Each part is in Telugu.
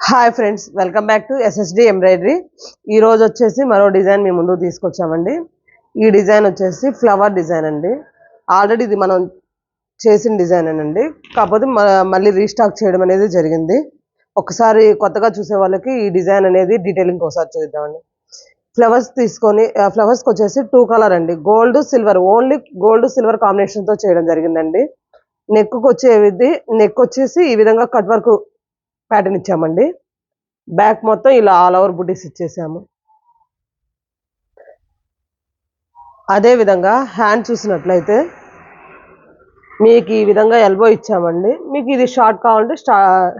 Hi friends, welcome back to SSD embroidery. ఈరోజు వచ్చేసి మరో డిజైన్ మీ ముందుకు తీసుకొచ్చామండి. ఈ డిజైన్ వచ్చేసి ఫ్లవర్ డిజైన్ అండి. ఆల్రెడీ ఇది మనం చేసిన డిజైన్ అండి, కాకపోతే మళ్ళీ రీస్టాక్ చేయడం అనేది జరిగింది. ఒకసారి కొత్తగా చూసే వాళ్ళకి ఈ డిజైన్ అనేది డీటెయిలింగ్ ఒకసారి చూద్దామండి. ఫ్లవర్స్ తీసుకొని ఫ్లవర్స్కి వచ్చేసి 2 కలర్ అండి, gold silver, only gold silver కాంబినేషన్తో చేయడం జరిగిందండి. నెక్ వచ్చేసి ఈ విధంగా కట్ వర్క్ ప్యాటర్న్ ఇచ్చామండి. బ్యాక్ మొత్తం ఇలా ఆల్ ఓవర్ బుటీస్ ఇచ్చేసాము. అదే విధంగా హ్యాండ్ చూసినట్లయితే మీకు ఈ విధంగా ఎల్బో ఇచ్చామండి. మీకు ఇది షార్ట్ కావాలంటే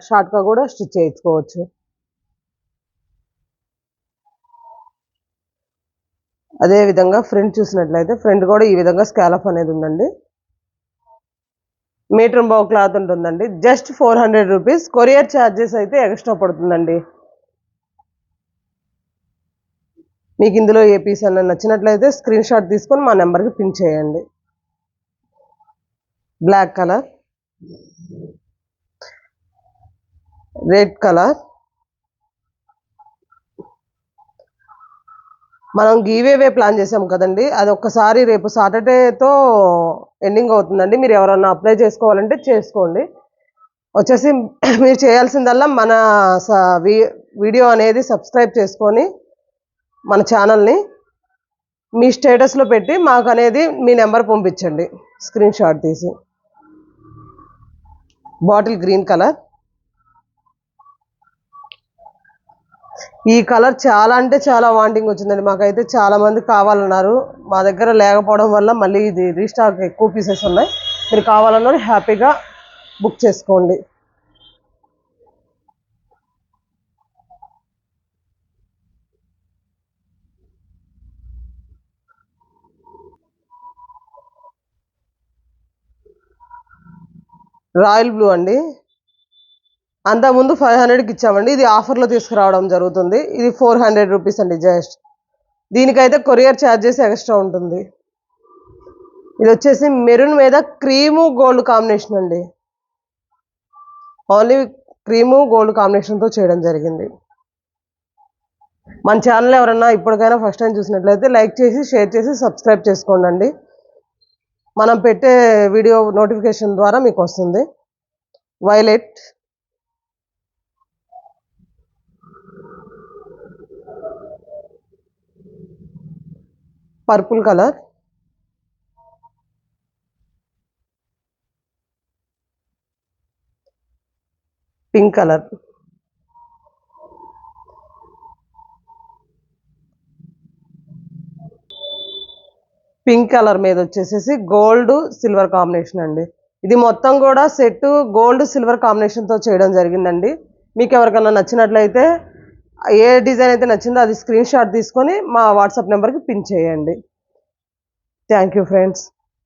షార్ట్గా కూడా స్టిచ్ చేయించుకోవచ్చు. అదే విధంగా ఫ్రంట్ చూసినట్లయితే ఫ్రంట్ కూడా ఈ విధంగా స్కాలప్ అనేది ఉందండి. మీటర్ బావు క్లాత్ ఉంటుందండి. Just 400 rupees. కొరియర్ ఛార్జెస్ అయితే ఎక్స్ట్రా పడుతుందండి. మీకు ఇందులో ఏ పీస్ అన్న నచ్చినట్లయితే స్క్రీన్ షాట్ తీసుకొని మా నెంబర్కి పిన్ చేయండి. Black colour, red colour. మనం గివేవే ప్లాన్ చేసాం కదండి, అది ఒక్కసారి రేపు సాటర్డేతో ఎండింగ్ అవుతుందండి. మీరు ఎవరన్నా అప్లై చేసుకోవాలంటే చేసుకోండి. వచ్చేసి మీరు చేయాల్సిందల్లా మన వీడియో అనేది సబ్స్క్రైబ్ చేసుకొని మన ఛానల్ని మీ స్టేటస్లో పెట్టి మాకు అనేది మీ నెంబర్ పంపించండి స్క్రీన్ షాట్ తీసి. Bottle green colour. ఈ కలర్ చాలా అంటే చాలా వాంటింగ్ వచ్చిందండి. మాకైతే చాలా మంది కావాలన్నారు. మా దగ్గర లేకపోవడం వల్ల మళ్ళీ ఇది రీస్టాక్ ఎక్కువ పీసెస్ ఉన్నాయి. మీరు కావాలన్నారు హ్యాపీగా బుక్ చేసుకోండి. రాయల్ బ్లూ అండి. అంతకుముందు 500కి ఇచ్చామండి. ఇది ఆఫర్లో తీసుకురావడం జరుగుతుంది. ఇది 400 రూపీస్ అండి జస్ట్. దీనికైతే కొరియర్ ఛార్జెస్ ఎక్స్ట్రా ఉంటుంది. ఇది వచ్చేసి మెరూన్ మీద క్రీము గోల్డ్ కాంబినేషన్ అండి. ఓన్లీ క్రీము గోల్డ్ కాంబినేషన్తో చేయడం జరిగింది. మన ఛానల్ ఎవరన్నా ఇప్పటికైనా ఫస్ట్ టైం చూసినట్లయితే లైక్ చేసి షేర్ చేసి సబ్స్క్రైబ్ చేసుకోండి. మనం పెట్టే వీడియో నోటిఫికేషన్ ద్వారా మీకు వస్తుంది. Violet, purple colour, pink colour, pink colour మీద వచ్చేసేసి గోల్డ్ సిల్వర్ కాంబినేషన్ అండి. ఇది మొత్తం కూడా సెట్ గోల్డ్ సిల్వర్ కాంబినేషన్తో చేయడం జరిగిందండి. మీకు ఎవరికైనా నచ్చినట్లయితే ఏ డిజైన్ అయితే నచ్చిందో అది స్క్రీన్ షాట్ తీసుకొని మా వాట్సాప్ నెంబర్కి పిన్ చేయండి. Thank you friends.